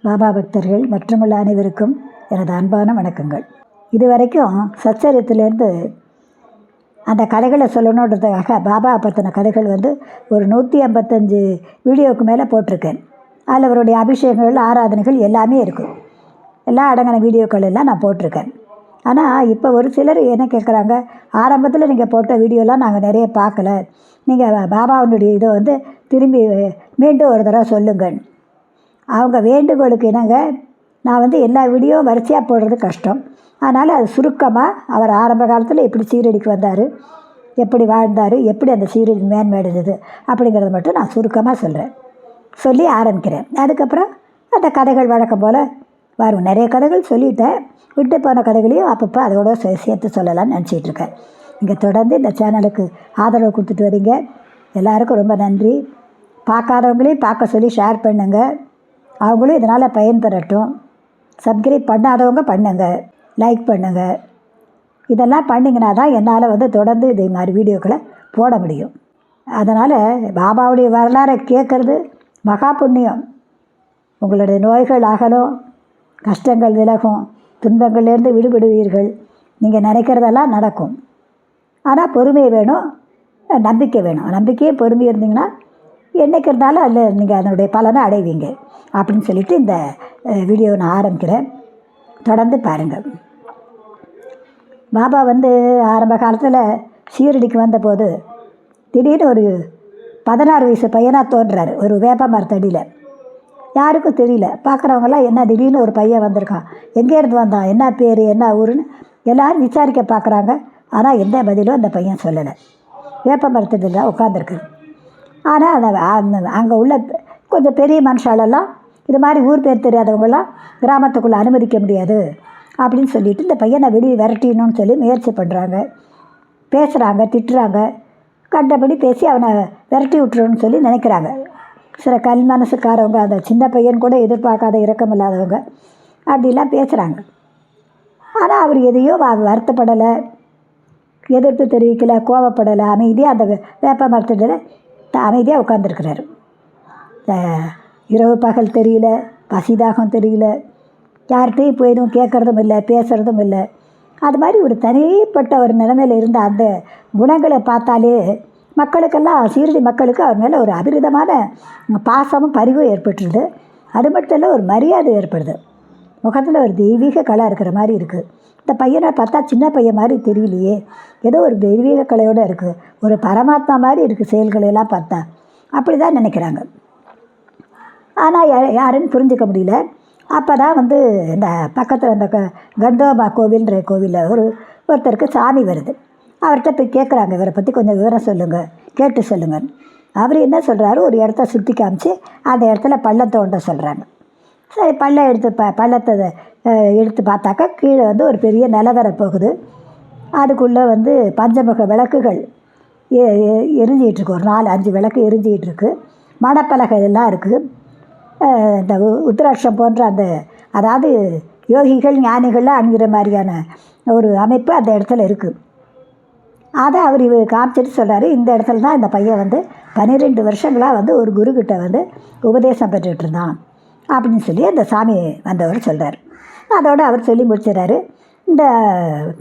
பாபா பக்தர்கள் மற்றுமுள்ள அனைவருக்கும் எனது அன்பான வணக்கங்கள். இதுவரைக்கும் சச்சரித்திலேருந்து அந்த கதைகளை சொல்லணுன்றதுக்காக பாபா பற்றின கதைகள் ஒரு 155 வீடியோவுக்கு மேலே போட்டிருக்கேன். அதில் அவருடைய அபிஷேகங்கள், ஆராதனைகள் எல்லாமே இருக்கும். எல்லாம் அடங்கின வீடியோக்கள் எல்லாம் நான் போட்டிருக்கேன். ஆனால் இப்போ ஒரு சிலர் என்ன கேட்குறாங்க, ஆரம்பத்தில் நீங்கள் போட்ட வீடியோலாம் நாங்கள் நிறைய பார்க்கல, நீங்கள் பாபாவுடைய இதை திரும்பி மீண்டும் ஒரு தடவை சொல்லுங்கள். அவங்க வேண்டுகோளுக்கு இணங்க நான் எல்லா வீடியோ வரிசையாக போடுறது கஷ்டம். அதனால் அது சுருக்கமாக அவர் ஆரம்ப காலத்தில் எப்படி சீரடிக்கு வந்தார், எப்படி வாழ்ந்தார், எப்படி அந்த சீரடி மேன்மையடைஞ்சது அப்படிங்கிறத மட்டும் நான் சுருக்கமாக சொல்லி ஆரம்பிக்கிறேன். அதுக்கப்புறம் அந்த கதைகள் வழக்கம் போல் வரும். நிறைய கதைகள் சொல்லிட்டேன், விட்டு போன கதைகளையும் அப்பப்போ அதோட சேர்த்து சொல்லலாம்னு நினச்சிட்ருக்கேன். இங்கே தொடர்ந்து இந்த சேனலுக்கு ஆதரவு கொடுத்துட்டு வரீங்க. எல்லாருக்கும் ரொம்ப நன்றி. பார்க்காதவங்களையும் பார்க்க சொல்லி ஷேர் பண்ணுங்கள், அவங்களும் இதனால் பயன்பெறட்டும். சப்ஸ்கிரைப் பண்ணாதவங்க பண்ணுங்கள், லைக் பண்ணுங்கள். இதெல்லாம் பண்ணிங்கன்னா தான் என்னால் தொடர்ந்து இதே மாதிரி வீடியோக்களை போட முடியும். அதனால் பாபாவுடைய வரலாறை கேட்குறது மகா புண்ணியம். உங்களுடைய நோய்கள் அகலும், கஷ்டங்கள் விலகும், துன்பங்கள்லேருந்து விடுபடுவீர்கள். நீங்கள் நினைக்கிறதெல்லாம் நடக்கும். ஆனால் பொறுமை வேணும், நம்பிக்கை வேணும். நம்பிக்கையும் பொறுமை இருந்தீங்கன்னா என்றைக்கு இருந்தாலும் அதில் நீங்கள் அதனுடைய பலனை அடைவீங்க அப்படின்னு சொல்லிவிட்டு இந்த வீடியோவை நான் ஆரம்பிக்கிறேன். தொடர்ந்து பாருங்கள். பாபா ஆரம்ப காலத்தில் சீரடிக்கு வந்தபோது திடீர்னு ஒரு 16 வயசு பையனாக தோன்றார் ஒரு வேப்ப மரத்தடியில். யாருக்கும் தெரியல. பார்க்குறவங்களாம் என்ன திடீர்னு ஒரு பையன் வந்திருக்கான், எங்கேருந்து வந்தான், என்ன பேர், என்ன ஊருன்னு எல்லோரும் விசாரிக்க பார்க்குறாங்க. ஆனால் எந்த பதிலும் அந்த பையன் சொல்லலை. வேப்ப மரத்தடியில் தான் உட்காந்துருக்கு. ஆனால் அங்கே உள்ள கொஞ்சம் பெரிய மனுஷாலெல்லாம் இது மாதிரி ஊர் பேர் தெரியாதவங்களாம் கிராமத்துக்குள்ளே அனுமதிக்க முடியாது அப்படின்னு சொல்லிவிட்டு இந்த பையனை வெளியே விரட்டிடணும்னு சொல்லி முயற்சி பண்ணுறாங்க, பேசுகிறாங்க, திட்டுறாங்க. கண்டபடி பேசி அவனை விரட்டி விட்டுருன்னு சொல்லி நினைக்கிறாங்க. சில கல் மனசுக்காரவங்க, அந்த சின்ன பையன் கூட எதிர்பார்க்காத இரக்கம் இல்லாதவங்க அப்படிலாம் பேசுகிறாங்க. ஆனால் அவர் எதையோ வருத்தப்படலை, எதிர்ப்பு தெரிவிக்கலை, கோவப்படலை. அமைதியாக அந்த வேப்ப மரத்தில் அமைதியாக உட்காந்துருக்கிறாரு. இரவு பகல் தெரியல, பசிதாகம் தெரியல, யார்கிட்டையும் போயிடும் கேட்குறதும் இல்லை, பேசுகிறதும் இல்லை. அது மாதிரி ஒரு தனிப்பட்ட ஒரு நிலைமையில் இருந்த அந்த குணங்களை பார்த்தாலே மக்களுக்கெல்லாம், சீரடி மக்களுக்கு அவர் மேலே ஒரு அபிரிதமான பாசமும் பரிவும் ஏற்பட்டுருது. அது மட்டும் இல்லை, ஒரு மரியாதை ஏற்படுது. முகத்தில் ஒரு தெய்வீக கலை இருக்கிற மாதிரி இருக்குது. இந்த பையனை பார்த்தா சின்ன பையன் மாதிரி தெரியலையே, ஏதோ ஒரு தெய்வீக கலையோடு இருக்குது, ஒரு பரமாத்மா மாதிரி இருக்குது செயல்களையெல்லாம் பார்த்தா, அப்படி தான் நினைக்கிறாங்க. ஆனால் யாருன்னு புரிஞ்சிக்க முடியல. அப்போ தான் இந்த பக்கத்தில் இந்த கண்டோபா கோவில்ன்ற கோவிலில் ஒருத்தருக்கு சாமி வருது. அவர்கிட்ட போய் கேட்குறாங்க, இவரை பற்றி கொஞ்சம் விவரம் சொல்லுங்கள், கேட்டு சொல்லுங்கள். அவர் என்ன சொல்கிறாரு, ஒரு இடத்த சுற்றி காமிச்சு அந்த இடத்துல பள்ளம் தோண்ட சொல்கிறாங்க. சரி, பள்ளத்தை எடுத்து பார்த்தாக்கா கீழே ஒரு பெரிய நிலவரை போகுது. அதுக்குள்ளே பஞ்சமுக விளக்குகள் எரிஞ்சிகிட்ருக்கு. ஒரு 4-5 விளக்கு எரிஞ்சிகிட்ருக்கு. மணப்பலகை எல்லாம் இருக்குது. இந்த உத்திராட்சம் போன்ற அதாவது யோகிகள் ஞானிகள்லாம் அணுகிற மாதிரியான ஒரு அமைப்பு அந்த இடத்துல இருக்குது. அதை அவர் காமிச்சிட்டு சொல்கிறாரு, இந்த இடத்துல தான் இந்த பையன் 12 வருஷங்களாக ஒரு குருக்கிட்ட உபதேசம் பெற்றுட்டு இருந்தான் அப்படின்னு சொல்லி அந்த சாமி வந்தவர் சொல்கிறார். அதோடு அவர் சொல்லி முடிச்சிடறாரு. இந்த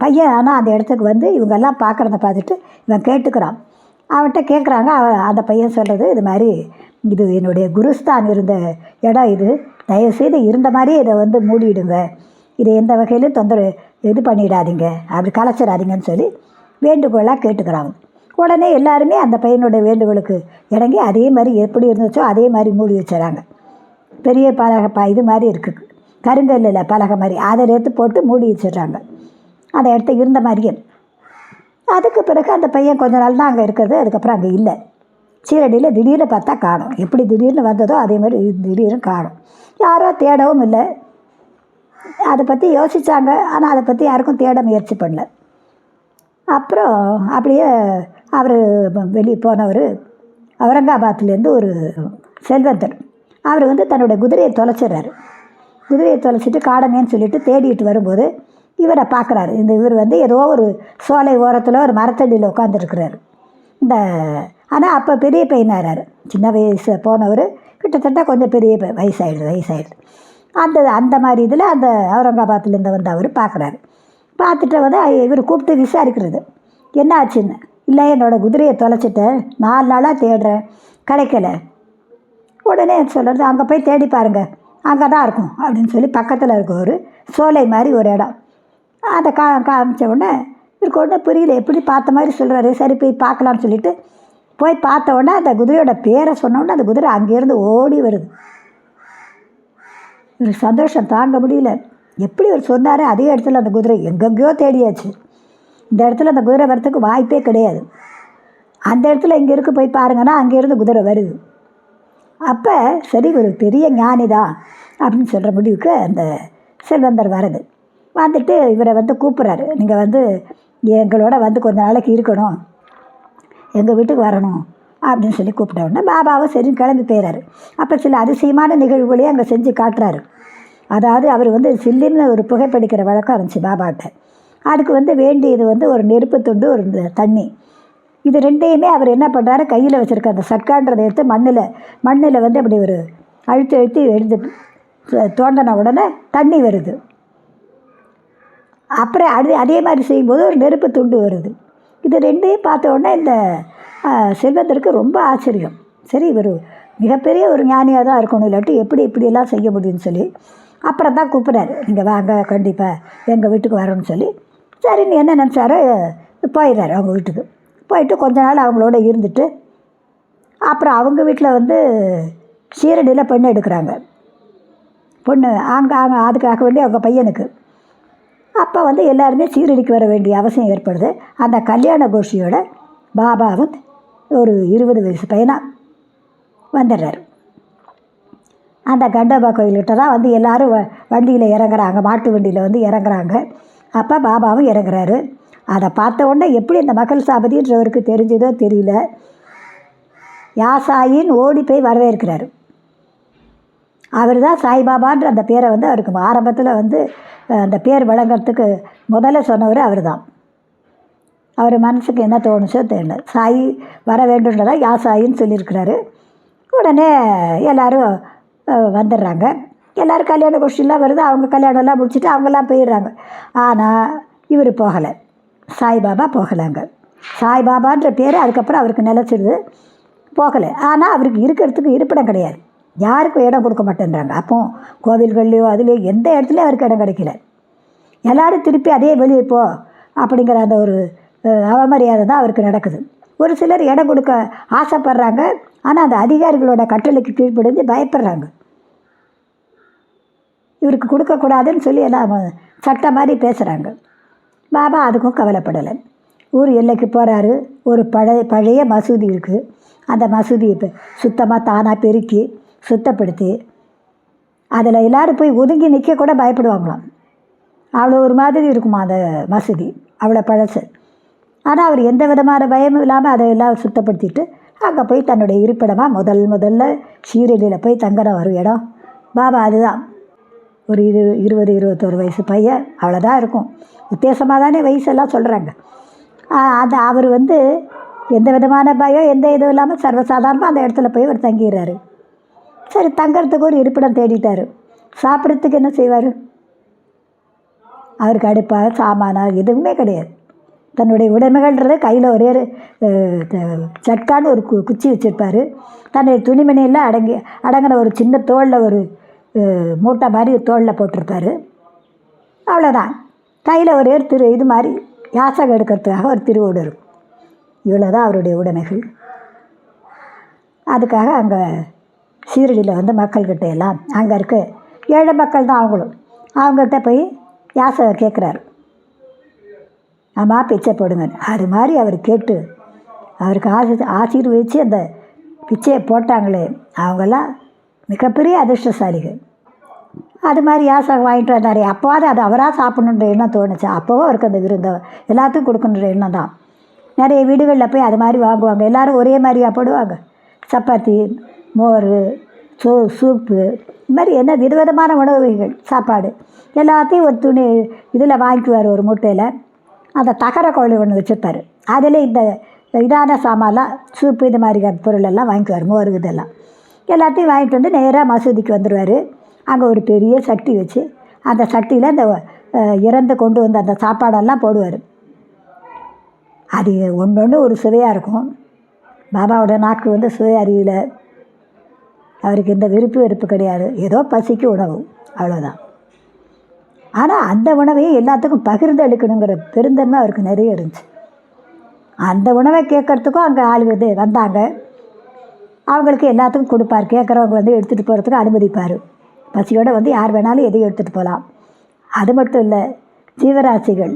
பையன் ஆனால் அந்த இடத்துக்கு இவங்கெல்லாம் பார்க்குறத பார்த்துட்டு இவன் கேட்டுக்கிறான். அவன்கிட்ட கேட்குறாங்க. அந்த பையன் சொல்கிறது, இது மாதிரி இது என்னுடைய குருஸ்தான் இருந்த இடம், இது தயவுசெய்து இருந்த மாதிரியே இதை மூடிடுங்க, இதை எந்த வகையிலும் இது பண்ணிடாதீங்க, அப்படி கலைச்சிடாதீங்கன்னு சொல்லி வேண்டுகோளாக கேட்டுக்கிறாங்க. உடனே எல்லாருமே அந்த பையனுடைய வேண்டுகோளுக்கு இறங்கி அதே மாதிரி எப்படி இருந்துச்சோ அதே மாதிரி மூடி வச்சுறாங்க. பெரிய பலகை இது மாதிரி இருக்குது, கருங்கல்லில் பலகை மாதிரி, அதை எடுத்து போட்டு மூடி வச்சிடுறாங்க அந்த இடத்த இருந்த மாதிரியே. அதுக்கு பிறகு அந்த பையன் கொஞ்ச நாள் தான் அங்கே இருக்கிறது. அதுக்கப்புறம் அங்கே இல்லை. சீரடியில் திடீர்னு பார்த்தா காணும். எப்படி திடீர்னு வந்ததோ அதே மாதிரி திடீர்னு காணும். யாரோ தேடவும் இல்லை. அதை பற்றி யோசித்தாங்க, ஆனால் அதை பற்றி யாருக்கும் தேட முயற்சி பண்ணல. அப்புறம் அப்படியே அவர் வெளியே போனவர் அவுரங்காபாத்லேருந்து ஒரு செல்வந்தர். அவர் தன்னுடைய குதிரையை தொலைச்சிட்றாரு. குதிரையை தொலைச்சிட்டு காடமேன்னு சொல்லிட்டு தேடிட்டு வரும்போது இவரை பார்க்குறாரு. இவர் ஏதோ ஒரு சோலை ஓரத்தில் ஒரு மரத்தடியில் உட்காந்துருக்கிறாரு. ஆனால் அப்போ பெரிய பையனாகிறாரு. சின்ன வயசு போனவர் கிட்டத்தட்ட கொஞ்சம் பெரிய வயசாகிடுது. அந்த அந்த மாதிரி இதில் அந்த அவுரங்காபாத்துலேருந்து வந்து அவர் பார்க்குறாரு. பார்த்துட்டு வந்து இவர் கூப்பிட்டு விசாரிக்கிறது, என்ன ஆச்சுன்னு. இல்லை, என்னோடய குதிரையை தொலைச்சிட்டேன், 4 நாளாக தேடுறேன், கிடைக்கல. உடனே சொல்கிறது, அங்கே போய் தேடி பாருங்கள், அங்கே தான் இருக்கும் அப்படின்னு சொல்லி பக்கத்தில் இருக்க ஒரு சோலை மாதிரி ஒரு இடம். அதை காமிச்ச உடனே இவருக்கு ஒன்றும் புரியல, எப்படி பார்த்த மாதிரி சொல்கிறாரு. சரி போய் பார்க்கலான்னு சொல்லிட்டு போய் பார்த்த உடனே அந்த குதிரையோட பேரை சொன்ன உடனே அந்த குதிரை அங்கேருந்து ஓடி வருது. இவருக்கு சந்தோஷம் தாங்க முடியல. எப்படி இவர் சொன்னார், அதே இடத்துல அந்த குதிரை எங்கெங்கேயோ தேடியாச்சு. இந்த இடத்துல அந்த குதிரை வரத்துக்கு வாய்ப்பே கிடையாது. அந்த இடத்துல இங்கே இருக்குது, போய் பாருங்கன்னா அங்கேருந்து குதிரை வருது. அப்போ சரி, ஒரு பெரிய ஞானி தான் அப்படின்னு சொல்கிற முடிவுக்கு அந்த செல்வந்தர் வருது. வந்துட்டு இவரை வந்து கூப்பிட்றாரு, நீங்கள் வந்து எங்களோட வந்து கொஞ்ச நாளைக்கு இருக்கணும், எங்கள் வீட்டுக்கு வரணும் அப்படின்னு சொல்லி கூப்பிட்ட உடனே பாபாவும் சரி கிளம்பி போயிறாரு. அப்போ சில அதிசயமான நிகழ்வுகளையும் அங்கே செஞ்சு காட்டுறாரு. அதாவது அவர் வந்து சில்லுன்னு ஒரு புகைப்பிடிக்கிற வழக்கம் இருந்துச்சு பாபாட்ட. அதுக்கு வந்து வேண்டியது வந்து ஒரு நெருப்பு துண்டு, ஒரு தண்ணி. இது ரெண்டையுமே அவர் என்ன பண்ணுறாரு, கையில் வச்சுருக்க அந்த சட்கான்றதை எடுத்து மண்ணில் வந்து அப்படி ஒரு அழுத்தி எடுத்து தோண்டின உடனே தண்ணி வருது. அப்புறம் அதே மாதிரி செய்யும்போது ஒரு நெருப்பு துண்டு வருது. இது ரெண்டையும் பார்த்த உடனே இந்த செல்வந்தருக்கு ரொம்ப ஆச்சரியம். சரி, இவர் மிகப்பெரிய ஒரு ஞானியாக தான் இருக்கணும், இல்லாட்டி எப்படி இப்படியெல்லாம் செய்ய முடியும்னு சொல்லி அப்புறம் தான் கூப்பிட்றாரு, நீங்கள் வாங்க கண்டிப்பாக எங்கள் வீட்டுக்கு வரணும்னு சொல்லி. சரின்னு என்ன நினச்சாரு, போயிடுறாரு அவங்க வீட்டுக்கு. போயிட்டு கொஞ்ச நாள் அவங்களோட இருந்துட்டு அப்புறம் அவங்க வீட்டில் வந்து ஷீரடியில் பெண்ணு எடுக்கிறாங்க. பொண்ணு அங்கே அதுக்காக வேண்டி அவங்க பையனுக்கு. அப்போ வந்து எல்லாருமே ஷீரடிக்கு வர வேண்டிய அவசியம் ஏற்படுது. அந்த கல்யாண கோஷ்டியோட பாபாவும் ஒரு 20 வயசு பையனாக வந்துடுறாரு. அந்த கண்டபா கோயில்கிட்ட தான் வந்து எல்லோரும் வண்டியில் இறங்குறாங்க, மாட்டு வண்டியில் வந்து இறங்குறாங்க. அப்போ பாபாவும் இறங்குறாரு. அதை பார்த்த உடனே எப்படி இந்த மக்கள் சாபதின்றவருக்கு தெரிஞ்சதோ தெரியல, யாசாயின்னு ஓடி போய் வரவேற்கிறார். அவர் தான் சாய்பாபான்ற அந்த பேரை வந்து அவருக்கு ஆரம்பத்தில் வந்து அந்த பேர் வழங்கிறதுக்கு முதல்ல சொன்னவர் அவர் தான். அவர் மனசுக்கு என்ன தோணுச்சோ தெரியல, சாய் வர வேண்டுன்றதான் யாசாயின்னு சொல்லியிருக்கிறாரு. உடனே எல்லோரும் வந்துடுறாங்க. எல்லோரும் கல்யாண கோஷ்டிலாம் வருது, அவங்க கல்யாணம்லாம் முடிச்சுட்டு அவங்கெல்லாம் போயிடுறாங்க. ஆனால் இவர் போகலை, சாய்பாபா போகலைங்க. சாய்பாபான்ற பேர் அதுக்கப்புறம் அவருக்கு நிலச்சிடுது, போகலை. ஆனால் அவருக்கு இருக்கிறதுக்கு இருப்பிடம் கிடையாது, யாருக்கும் இடம் கொடுக்க மாட்டேன்றாங்க. அப்போ கோவில்கள்லையோ அதுலேயோ எந்த இடத்துலையும் அவருக்கு இடம் கிடைக்கல. எல்லோரும் திருப்பி அதே வெளியே போ அப்படிங்கிற அந்த ஒரு அவமரியாதை தான் அவருக்கு நடக்குது. ஒரு சிலர் இடம் கொடுக்க ஆசைப்படுறாங்க, ஆனால் அந்த அதிகாரிகளோட கட்டளைக்கு கீழ்ப்படிஞ்சு பயப்படுறாங்க. இவருக்கு கொடுக்கக்கூடாதுன்னு சொல்லி எல்லாம் சட்டம் மாதிரி பேசுகிறாங்க. பாபா அதுக்கும் கவலைப்படலை. ஊர் எல்லைக்கு போகிறாரு. ஒரு பழைய மசூதி இருக்குது. அந்த மசூதியை சுத்தமாக தானாக பெருக்கி சுத்தப்படுத்தி அதில் எல்லோரும் போய் ஒதுங்கி நிற்க கூட பயப்படுவாங்களாம். அவ்வளோ ஒரு மாதிரி இருக்குமா அந்த மசூதி, அவ்வளோ பழசு. ஆனால் அவர் எந்த விதமான பயமும் இல்லாமல் அதை எல்லாம் சுத்தப்படுத்திட்டு அங்கே போய் தன்னுடைய இருப்பிடமாக முதல்ல ஷீரடியில் போய் தங்குற ஒரு இடம் பாபா அதுதான். ஒரு 20-21 வயசு பையன், அவ்வளோதான் இருக்கும். வித்தியாசமாக தானே வயசெல்லாம் சொல்கிறாங்க. அது அவர் வந்து எந்த விதமான பயம் எந்த இதுவும் இல்லாமல் சர்வசாதாரணமாக அந்த இடத்துல போய் அவர் தங்கிடுறாரு. சரி, தங்கிறதுக்கு ஒரு இருப்பிடம் தேடிட்டார். சாப்பிட்றதுக்கு என்ன செய்வார்? அவருக்கு அடுப்பாக சாமானாக எதுவுமே கிடையாது. தன்னுடைய உடைமைகள்ன்றது கையில் ஒரே சட்கான்னு ஒரு குச்சி வச்சுருப்பார். தன்னுடைய துணிமணியெல்லாம் அடங்கின ஒரு சின்ன தோளில் ஒரு மூட்டை மாதிரி தோளில் போட்டிருப்பார். அவ்வளோதான். கையில் ஒரே இது மாதிரி யாசகம் எடுக்கிறதுக்காக ஒரு திருவோடு இருக்கும். இவ்வளோ தான் அவருடைய உடைமைகள். அதுக்காக அங்கே ஷீரடியில் வந்து மக்கள்கிட்ட எல்லாம் அங்கே இருக்க ஏழை மக்கள் தான் அவங்களும், அவங்ககிட்ட போய் யாசகம் கேட்குறாரு, அம்மா பிச்சை போடுங்க. அது மாதிரி அவர் கேட்டு அவருக்கு ஆசீர்வதித்து அந்த பிச்சையை போட்டாங்களே, அவங்கெல்லாம் மிகப்பெரிய அதிர்ஷ்டசாலிகள். அது மாதிரி யாசகம் வாங்கிட்டு வந்தார். அப்போவாது அது அவராக சாப்பிடணுன்ற எண்ணம் தோணுச்சு. அப்போவும் அவருக்கு அந்த விருந்த எல்லாத்துக்கும் கொடுக்கணுன்ற எண்ணம் தான். நிறைய வீடுகளில் போய் அது மாதிரி வாங்குவாங்க. எல்லோரும் ஒரே மாதிரியாக போடுவாங்க. சப்பாத்தி, மோர், சூப்பு, இது மாதிரி என்ன விதவிதமான உணவுகள் சாப்பாடு எல்லாத்தையும் ஒரு துணி இதில் வாங்கிக்குவார். ஒரு மூட்டையில் அந்த தகர கோழி ஒன்று வச்சுருப்பார். அதில் இந்த இதான சாமான்லாம் சூப்பு இது மாதிரி பொருளெல்லாம் வாங்கிக்குவார். மோர் இதெல்லாம் எல்லாத்தையும் வாங்கிட்டு வந்து நேராக மசூதிக்கு வந்துடுவார். அங்கே ஒரு பெரிய சட்டி வச்சு அந்த சட்டியில் அந்த இறந்து கொண்டு வந்த அந்த சாப்பாடெல்லாம் போடுவார். அது ஒன்று ஒன்று ஒரு சுவையாக இருக்கும். பாபாவோட நாக்கு வந்து சுவை அறியல. அவருக்கு எந்த விருப்பு வெறுப்பு கிடையாது. ஏதோ பசிக்கு உணவு, அவ்வளோதான். ஆனால் அந்த உணவையும் எல்லாத்துக்கும் பகிர்ந்து அளிக்கணுங்கிற பெருந்தன்மை அவருக்கு நிறைய இருந்துச்சு. அந்த உணவை கேட்குறதுக்கும் அங்கே ஆள் வந்து வந்தாங்க. அவங்களுக்கு எல்லாத்துக்கும் கொடுப்பார். கேட்குறவங்க வந்து எடுத்துகிட்டு போகிறதுக்கு அனுமதிப்பார். பசியோடு வந்து யார் வேணாலும் எதையும் எடுத்துகிட்டு போகலாம். அது மட்டும் இல்லை, ஜீவராசிகள்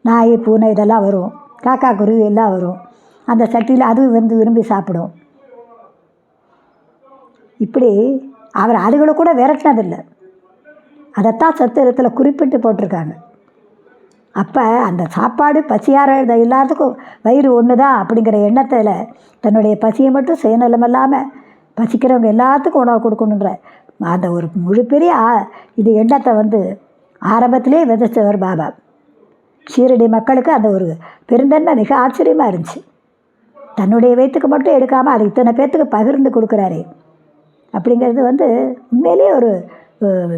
நாய் பூனை இதெல்லாம் வரும், காக்கா குருவி எல்லாம் வரும். அந்த சட்டியில் அதுவும் வந்து விரும்பி சாப்பிடும். இப்படி அவர் அதுகளை கூட விரட்டினதில்லை. அதைத்தான் சத்திரத்தில் குறிப்பிட்டு போட்டிருக்காங்க. அப்போ அந்த சாப்பாடு பசியார எல்லாத்துக்கும் வயிறு ஒன்று தான் அப்படிங்கிற எண்ணத்தில் தன்னுடைய பசியை மட்டும் சுயநலம் இல்லாமல் பசிக்கிறவங்க எல்லாத்துக்கும் உணவு கொடுக்கணுன்ற அந்த ஒரு முழு பெரிய இது எண்ணத்தை வந்து ஆரம்பத்திலே விதைச்சவர் பாபா. ஷீரடி மக்களுக்கு அந்த ஒரு பெருந்தன்மை மிக ஆச்சரியமாக இருந்துச்சு. தன்னுடைய வயிற்றுக்கு மட்டும் எடுக்காமல் அது இத்தனை பேர்த்துக்கு பகிர்ந்து கொடுக்குறாரு அப்படிங்கிறது வந்து உண்மையிலே ஒரு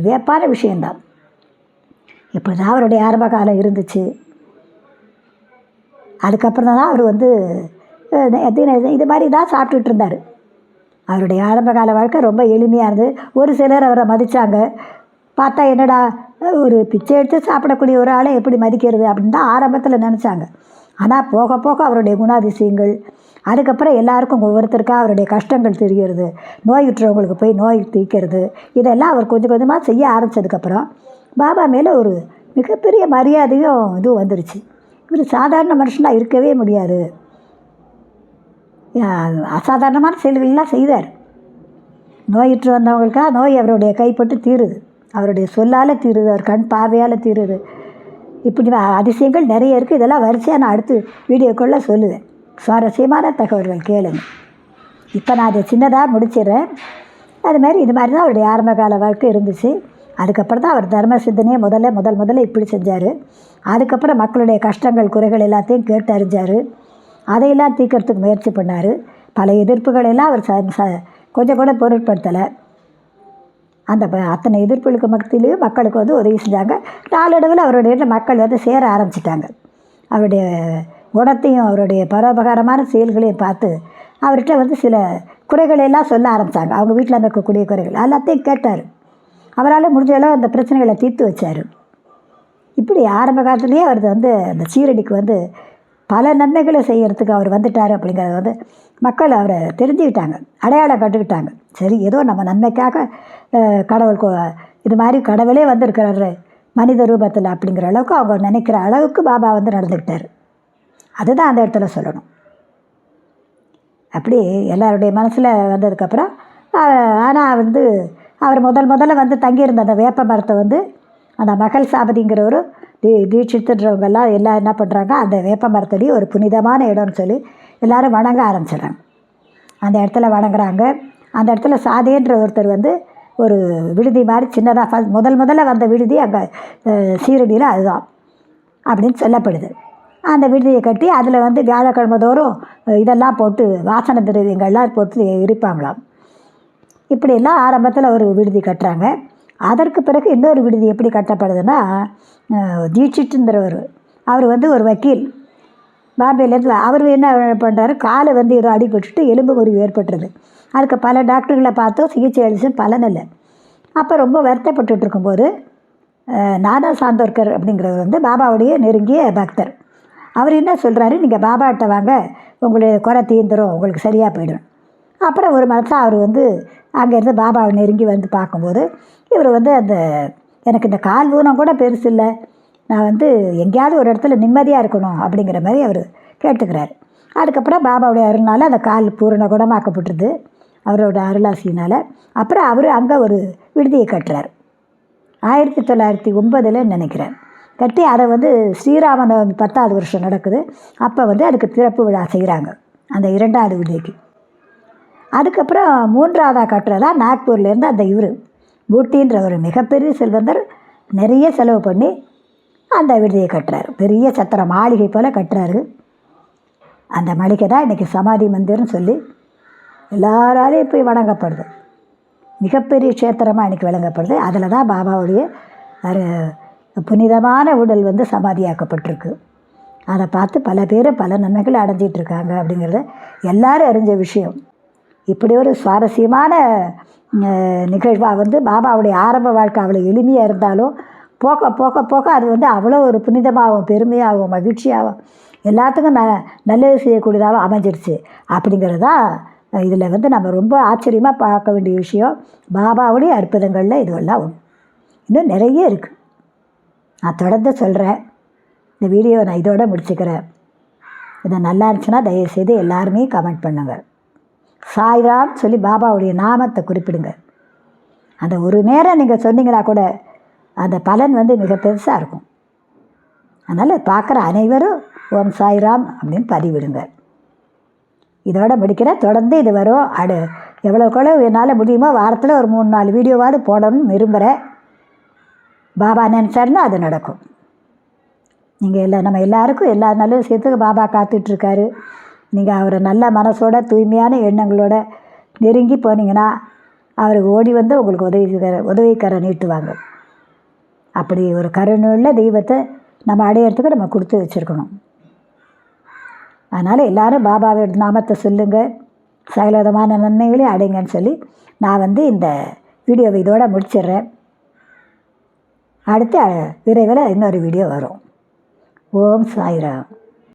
வியப்பான விஷயந்தான். இப்படி தான் அவருடைய ஆரம்ப காலம் இருந்துச்சு. அதுக்கப்புறம் தான் அவர் வந்து இது மாதிரி தான் சாப்பிட்டுட்டு இருந்தார். அவருடைய ஆரம்ப கால வாழ்க்கை ரொம்ப எளிமையாக இருந்தது. ஒரு சிலர் அவரை மதித்தாங்க. பார்த்தா என்னடா ஒரு பிச்சை எடுத்து சாப்பிடக்கூடிய ஒரு ஆளை எப்படி மதிக்கிறது அப்படின்னு தான் ஆரம்பத்தில் நினச்சாங்க. ஆனால் போக போக அவருடைய குணாதிசயங்கள், அதுக்கப்புறம் எல்லாருக்கும் ஒவ்வொருத்தருக்காக அவருடைய கஷ்டங்கள் தெரிகிறது, நோயுற்றவங்களுக்கு போய் நோய் தீர்க்கிறது, இதெல்லாம் அவர் கொஞ்சம் கொஞ்சமாக செய்ய ஆரம்பித்ததுக்கப்புறம் பாபா மேலே ஒரு மிகப்பெரிய மரியாதையும் இதுவும் வந்துருச்சு. இவர் சாதாரண மனுஷனாக இருக்கவே முடியாது. அசாதாரணமான செயல்கள்லாம் செய்தார். நோயுற்று வந்தவங்களுக்காக நோய் அவருடைய கைப்பட்டு தீருது, அவருடைய சொல்லால் தீருது, அவர் கண் பார்வையால் தீருது. இப்படி அதிசயங்கள் நிறைய இருக்குது. இதெல்லாம் வரிசையாக நான் அடுத்து வீடியோக்குள்ளே சொல்லுவேன். சுவாரஸ்யமான தகவல்கள் கேளுங்க. இப்போ நான் அதை சின்னதாக முடிச்சிடுறேன். அதுமாதிரி இது மாதிரி தான் அவருடைய ஆரம்ப கால வாழ்க்கை இருந்துச்சு. அதுக்கப்புறம் தான் அவர் தர்ம சிந்தனையை முதல்ல இப்படி செஞ்சார். அதுக்கப்புறம் மக்களுடைய கஷ்டங்கள் குறைகள் எல்லாத்தையும் கேட்டு அறிஞ்சார். அதையெல்லாம் தீர்க்கறதுக்கு முயற்சி பண்ணார். பல எதிர்ப்புகளெல்லாம் அவர் கொஞ்சம் கூட பொருட்படுத்தலை. அந்த அத்தனை எதிர்ப்புகளுக்கு மத்தியிலையும் மக்களுக்கு வந்து உதவி செஞ்சாங்க. நாளடைவில் அவருடைய மக்கள் வந்து சேர ஆரம்பிச்சிட்டாங்க. அவருடைய குணத்தையும் அவருடைய பரோபகாரமான செயல்களையும் பார்த்து அவர்கிட்ட வந்து சில குறைகளெல்லாம் சொல்ல ஆரம்பித்தாங்க. அவங்க வீட்டில் இருக்கக்கூடிய குறைகள் எல்லாத்தையும் கேட்டார். அவரால் முடிஞ்ச அளவு அந்த பிரச்சனைகளை தீர்த்து வச்சார். இப்படி ஆரம்ப காலத்துலேயே அவர் வந்து அந்த ஷீரடிக்கு வந்து பல நன்மைகளை செய்கிறதுக்கு அவர் வந்துட்டார் அப்படிங்கிறத வந்து மக்கள் அவரை தெரிஞ்சுக்கிட்டாங்க, அடையாளம் கட்டுக்கிட்டாங்க. சரி, ஏதோ நம்ம நன்மைக்காக கடவுள் இது மாதிரி கடவுளே வந்திருக்கிறாரு மனித ரூபத்தில் அப்படிங்கிற அளவுக்கு அவங்க நினைக்கிற அளவுக்கு பாபா வந்து நடந்துக்கிட்டார். அதுதான் அந்த இடத்துல சொல்லணும். அப்படி எல்லாருடைய மனசில் வந்ததுக்கப்புறம் ஆனால் வந்து அவர் முதல்ல வந்து தங்கியிருந்த அந்த வேப்ப மரத்தை வந்து அந்த மகள் சாபதிங்கிறவர் தீட்சித்துன்றவங்கெல்லாம் எல்லாம் என்ன பண்ணுறாங்க, அந்த வேப்ப மரத்தடியும் ஒரு புனிதமான இடம்னு சொல்லி எல்லோரும் வணங்க ஆரம்பிச்சிடுறாங்க. அந்த இடத்துல வணங்குறாங்க. அந்த இடத்துல சாதேன்ற ஒருத்தர் வந்து ஒரு விடுதி மாதிரி சின்னதாக முதல்ல வந்த விடுதி அங்கே ஷீரடியில் அதுதான் அப்படின்னு சொல்லப்படுது. அந்த விடுதியை கட்டி அதில் வந்து வியாழக்கிழமை தோறும் இதெல்லாம் போட்டு வாசனை திரவியங்கள்லாம் போட்டு எரிப்பாங்களாம். இப்படியெல்லாம் ஆரம்பத்தில் ஒரு விடுதி கட்டுறாங்க. அதற்கு பிறகு இன்னொரு விடுதி எப்படி கட்டப்படுதுன்னா, தீட்சித்துங்கிறவர் அவர் வந்து ஒரு வக்கீல் பாம்பேலேருந்து. அவர் என்ன பண்ணுறாரு, காலை வந்து ஏதோ அடிபட்டுட்டு எலும்பு முறிவு ஏற்பட்டுருது. அதுக்கு பல டாக்டர்களை பார்த்தோம், சிகிச்சை அளிச்சும் பலன் இல்லை. அப்போ ரொம்ப வருத்தப்பட்டு இருக்கும்போது நானா சாந்தோர்கர் அப்படிங்கிறவர் வந்து பாபாவுடைய நெருங்கிய பக்தர். அவர் என்ன சொல்கிறாரு, நீங்கள் பாபாட்ட வாங்க, உங்களுடைய குறை தீர்ந்துடும், உங்களுக்கு சரியாக போயிடும். அப்புறம் ஒரு மனசில் அவர் வந்து அங்கேருந்து பாபாவை நெருங்கி வந்து பார்க்கும்போது இவர் வந்து எனக்கு இந்த கால் ஊனம் கூட பெருசு இல்லை, நான் வந்து எங்கேயாவது ஒரு இடத்துல நிம்மதியாக இருக்கணும் அப்படிங்கிற மாதிரி அவர் கேட்டுக்கிறார். அதுக்கப்புறம் பாபாவுடைய அருள்னால் அந்த கால் பூரண குணமாக்கப்பட்டுருது அவரோட அருளாசினால். அப்புறம் அவர் அங்கே ஒரு விடுதியை கட்டுறார். 1909 நினைக்கிறேன் கட்டி அதை வந்து ஸ்ரீராமநவமி 10வது வருஷம் நடக்குது. அப்போ வந்து அதுக்கு திறப்பு விழா செய்கிறாங்க அந்த 2வது விடுதிக்கு. அதுக்கப்புறம் 3வதாக கட்டுறதா நாக்பூர்லேருந்து அந்த பூட்டின்ற ஒரு மிகப்பெரிய செல்வந்தர் நிறைய செலவு பண்ணி அந்த விடுதியை கட்டுறாரு. பெரிய சத்திர மாளிகை போல் கட்டுறாரு. அந்த மாளிகை தான் இன்றைக்கி சமாதி மந்திர்னு சொல்லி எல்லாராலையும் போய் வணங்கப்படுது. மிகப்பெரிய க்ஷேத்திரமாக இன்றைக்கி விளங்கப்படுது. அதில் தான் பாபாவுடைய புனிதமான உடல் வந்து சமாதியாக்கப்பட்டிருக்கு. அதை பார்த்து பல பேர் பல நன்மைகள் அடைஞ்சிட்ருக்காங்க அப்படிங்கிறத எல்லோரும் அறிஞ்ச விஷயம். இப்படி ஒரு சுவாரஸ்யமான நிகழ்வாக வந்து பாபாவுடைய ஆரம்ப வாழ்க்கை அவ்வளோ எளிமையாக இருந்தாலும் போக போக போக அது வந்து அவ்வளோ ஒரு புனிதமாகவும் பெருமையாகவும் மகிழ்ச்சியாகவும் எல்லாத்துக்கும் நல்லது செய்யக்கூடியதாகவும் அமைஞ்சிருச்சு. அப்படிங்கிறது தான் இதில் வந்து நம்ம ரொம்ப ஆச்சரியமாக பார்க்க வேண்டிய விஷயம். பாபாவுடைய அற்புதங்களில் இதுவெல்லாம் ஒன்று. இன்னும் நிறைய இருக்குது. நான் தொடர்ந்து சொல்கிறேன். இந்த வீடியோவை நான் இதோட முடிச்சுக்கிறேன். இது நல்லா இருந்துச்சுன்னா தயவுசெய்து எல்லாருமே கமெண்ட் பண்ணுங்கள். சாய்ராம் சொல்லி பாபாவுடைய நாமத்தை குறிப்பிடுங்க. அந்த ஒரு நேரம் நீங்கள் சொன்னீங்கன்னா கூட அந்த பலன் வந்து மிக பெருசாக இருக்கும். அதனால் பார்க்குற அனைவரும் ஓம் சாய்ராம் அப்படின்னு பதிவிடுங்க. இதோட முடிக்கிற தொடர்ந்து இது வரும். எவ்வளோக்கெவ்வளோ என்னால் முடியுமோ வாரத்தில் ஒரு 3-4 வீடியோவாவது போடணும்னு விரும்புகிறேன். பாபா நினச்சாருன்னா அது நடக்கும். நீங்கள் நம்ம எல்லாருக்கும் எல்லா நல்ல விஷயத்துக்கும் பாபா காத்துட்ருக்காரு. நீங்கள் அவரை நல்ல மனசோட தூய்மையான எண்ணங்களோட நெருங்கி போனீங்கன்னா அவருக்கு ஓடி வந்து உங்களுக்கு உதவிக்கரை நீட்டுவாங்க. அப்படி ஒரு கருணையுள்ள தெய்வத்தை நம்ம அடையிறதுக்கு நம்ம கொடுத்து வச்சுருக்கணும். அதனால் எல்லோரும் பாபாவோட நாமத்தை சொல்லுங்கள், சகலவிதமான நன்மைகளையும் அடைங்கன்னு சொல்லி நான் வந்து இந்த வீடியோவை இதோட முடிச்சிடுறேன். அடுத்து விரைவில் இன்னொரு வீடியோ வரும். ஓம் சாய்ராம்.